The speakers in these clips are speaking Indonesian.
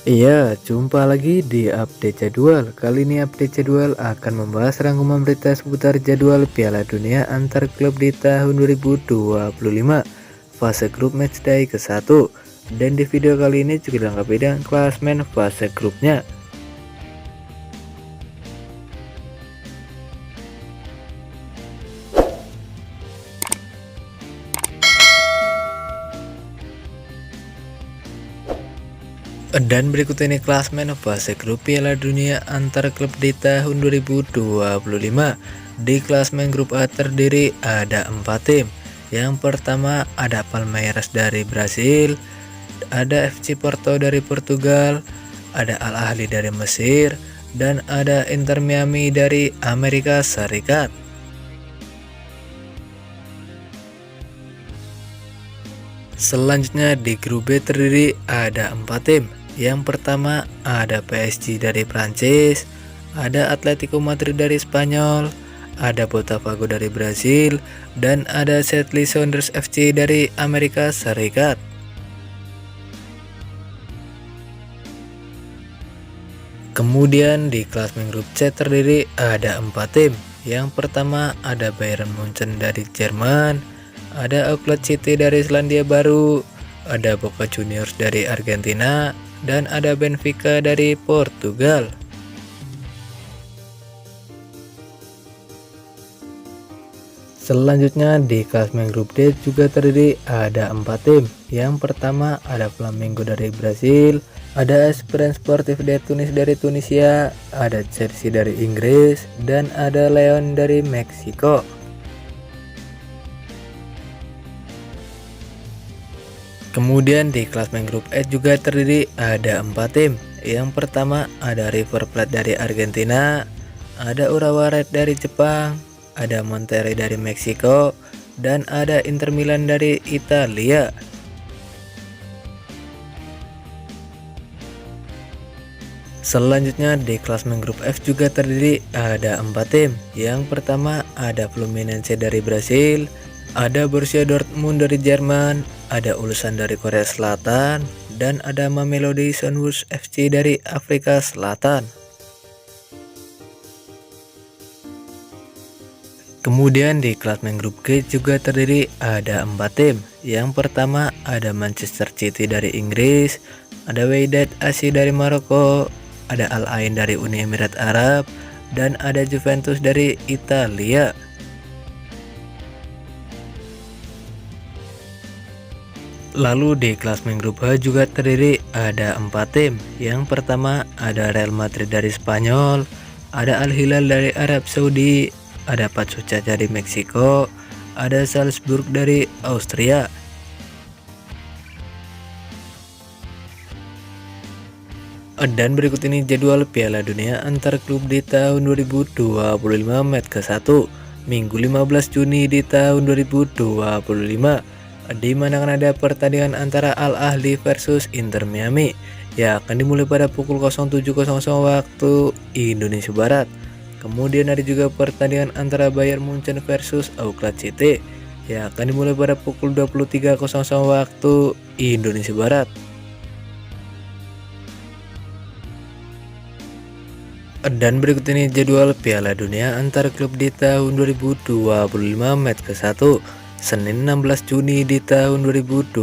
Iya, jumpa lagi di update jadwal. Kali ini update jadwal akan membahas rangkuman berita seputar jadwal Piala Dunia antar klub di tahun 2025 fase grup matchday ke-1. Dan di video kali ini juga dilengkapi dengan klasmen fase grupnya. Dan berikut ini klasmen fase grup Piala Dunia antar klub di tahun 2025. Di klasmen grup A terdiri ada 4 tim. Yang pertama ada Palmeiras dari Brasil, ada FC Porto dari Portugal, ada Al Ahly dari Mesir, dan ada Inter Miami dari Amerika Serikat. Selanjutnya di grup B terdiri ada 4 tim. Yang pertama ada PSG dari Prancis, ada Atletico Madrid dari Spanyol, ada Botafogo dari Brasil, dan ada Seattle Sounders FC dari Amerika Serikat. Kemudian di klasmen grup C terdiri ada 4 tim. Yang pertama ada Bayern Munchen dari Jerman, ada Auckland City dari Selandia Baru, ada Boca Juniors dari Argentina, dan ada Benfica dari Portugal. Selanjutnya di klasmen grup D juga terdiri ada 4 tim. Yang pertama ada Flamengo dari Brasil, ada Esperance Sportif de Tunis dari Tunisia, ada Chelsea dari Inggris, dan ada Leon dari Meksiko. Kemudian di klasmen grup E juga terdiri ada 4 tim. Yang pertama ada River Plate dari Argentina, ada Urawa Red dari Jepang, ada Monterrey dari Meksiko, dan ada Inter Milan dari Italia. Selanjutnya di klasmen grup F juga terdiri ada 4 tim. Yang pertama ada Fluminense dari Brasil, ada Borussia Dortmund dari Jerman, ada Ulsan dari Korea Selatan, dan ada Mamelodi Sundowns FC dari Afrika Selatan. Kemudian di klasmen grup G juga terdiri ada 4 tim. Yang pertama ada Manchester City dari Inggris, ada Wydad AC dari Maroko, ada Al Ain dari Uni Emirat Arab, dan ada Juventus dari Italia. Lalu di klasmen grup H juga terdiri ada 4 tim. Yang pertama ada Real Madrid dari Spanyol, ada Al Hilal dari Arab Saudi, ada Pachuca dari Meksiko, ada Salzburg dari Austria. Dan berikut ini jadwal Piala Dunia antar klub di tahun 2025 match ke-1 Minggu 15 Juni di tahun 2025, di mana akan ada pertandingan antara Al Ahly versus Inter Miami yang akan dimulai pada pukul 07.00 waktu Indonesia Barat. Kemudian ada juga pertandingan antara Bayern Munchen versus Auckland City yang akan dimulai pada pukul 23.00 waktu Indonesia Barat. Dan berikut ini jadwal Piala Dunia antar klub di tahun 2025 match ke-1 Senin 16 Juni di tahun 2025,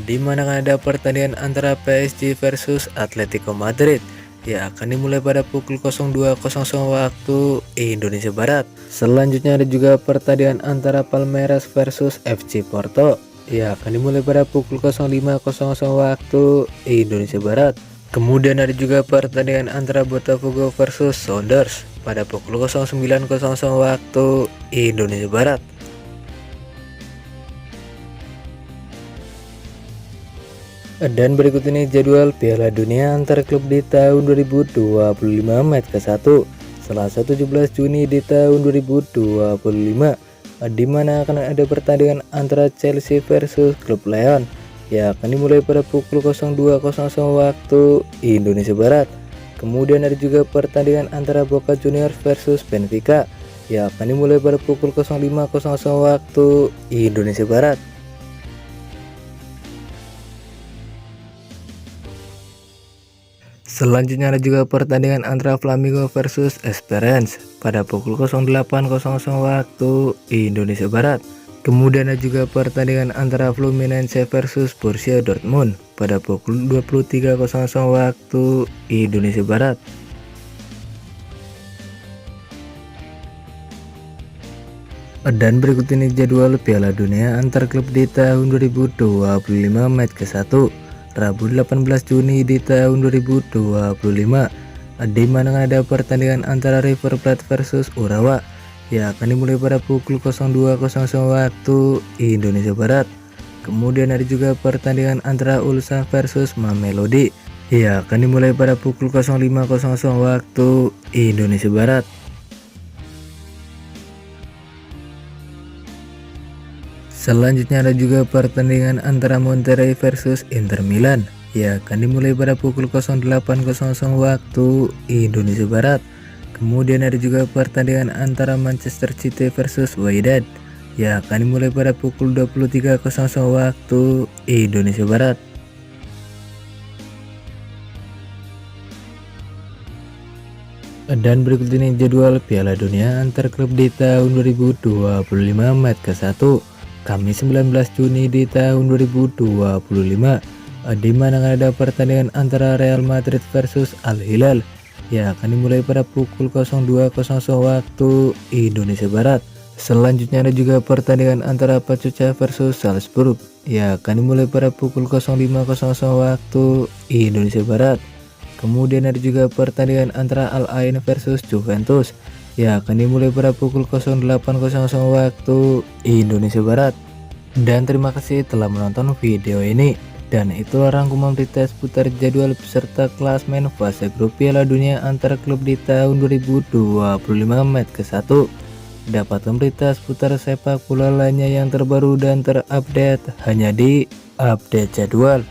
di mana akan ada pertandingan antara PSG versus Atletico Madrid yang akan dimulai pada pukul 02.00 waktu Indonesia Barat. Selanjutnya ada juga pertandingan antara Palmeiras versus FC Porto yang akan dimulai pada pukul 05.00 waktu Indonesia Barat. Kemudian ada juga pertandingan antara Botafogo versus Sounders pada pukul 09.00 waktu Indonesia Barat. Dan berikut ini jadwal Piala Dunia antar klub di tahun 2025 match ke-1 Selasa 17 Juni di tahun 2025, di mana akan ada pertandingan antara Chelsea versus klub Leon yang akan dimulai pada pukul 02.00 waktu Indonesia Barat. Kemudian ada juga pertandingan antara Boca Juniors versus Benfica yang akan dimulai pada pukul 05.00 waktu Indonesia Barat. Selanjutnya ada juga pertandingan antara Flamengo versus Esperance pada pukul 08.00 waktu Indonesia Barat. Kemudian ada juga pertandingan antara Fluminense versus Borussia Dortmund pada pukul 23.00 waktu Indonesia Barat. Dan berikut ini jadwal Piala Dunia antar klub di tahun 2025 match ke-1 Rabu 18 Juni di tahun 2025, di mana ada pertandingan antara River Plate versus Urawa yang akan dimulai pada pukul 02.00 waktu Indonesia Barat. Kemudian ada juga pertandingan antara Ulsan versus Mamelodi yang akan dimulai pada pukul 05.00 waktu Indonesia Barat. Selanjutnya ada juga pertandingan antara Monterrey versus Inter Milan yang akan dimulai pada pukul 08.00 waktu Indonesia Barat. Kemudian ada juga pertandingan antara Manchester City versus Wydad yang akan dimulai pada pukul 23.00 waktu Indonesia Barat. Dan berikut ini jadwal Piala Dunia antar klub di tahun 2025 match ke-1 Kamis 19 Juni di tahun 2025, di mana ada pertandingan antara Real Madrid versus Al Hilal yang akan dimulai pada pukul 02.00 waktu Indonesia Barat. Selanjutnya ada juga pertandingan antara Pachuca versus Salzburg yang akan dimulai pada pukul 05.00 waktu Indonesia Barat. Kemudian ada juga pertandingan antara Al Ain versus Juventus yang akan dimulai pada pukul 08.00 waktu Indonesia Barat. Dan terima kasih telah menonton video ini. Dan itulah rangkuman berita seputar jadwal peserta klasmen fase grup Piala Dunia antar klub di tahun 2025 match ke-1. Dapatkan berita seputar sepak bola lainnya yang terbaru dan terupdate hanya di Update Jadwal.